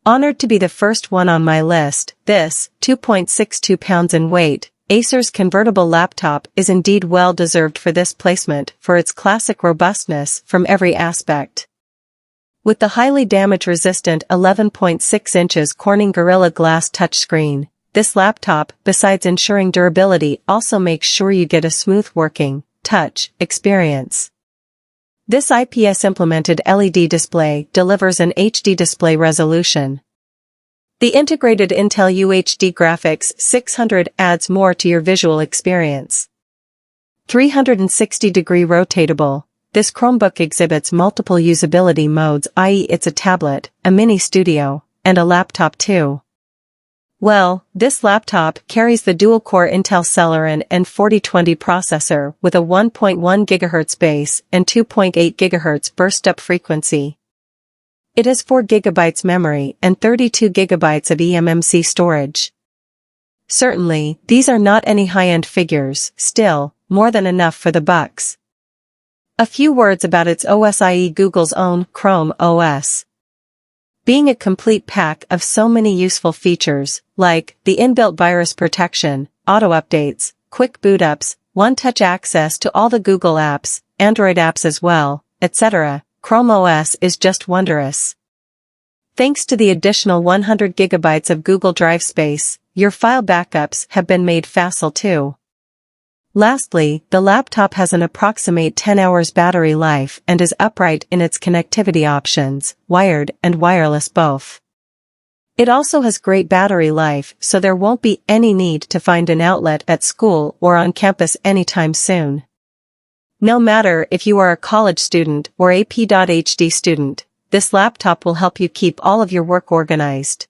Honored to be the first one on my list, this, 2.62 pounds in weight, Acer's convertible laptop is indeed well deserved for this placement for its classic robustness from every aspect. With the highly damage-resistant 11.6 inches Corning Gorilla Glass touchscreen, this laptop, besides ensuring durability, also makes sure you get a smooth working, touch experience. This IPS-implemented LED display delivers an HD display resolution. The integrated Intel UHD graphics 600 adds more to your visual experience. 360-degree rotatable, this Chromebook exhibits multiple usability modes, i.e. it's a tablet, a mini studio, and a laptop too. Well, this laptop carries the dual-core Intel Celeron N4020 processor with a 1.1 GHz base and 2.8 GHz burst-up frequency. It has 4 GB memory and 32 GB of eMMC storage. Certainly, these are not any high-end figures, still, more than enough for the bucks. A few words about its OS, i.e. Google's own Chrome OS. Being a complete pack of so many useful features, like the inbuilt virus protection, auto-updates, quick boot-ups, one-touch access to all the Google apps, Android apps as well, etc., Chrome OS is just wondrous. Thanks to the additional 100 GB of Google Drive space, your file backups have been made facile too. Lastly, the laptop has an approximate 10 hours battery life and is upright in its connectivity options, wired and wireless both. It also has great battery life, so there won't be any need to find an outlet at school or on campus anytime soon. No matter if you are a college student or AP.HD student, this laptop will help you keep all of your work organized.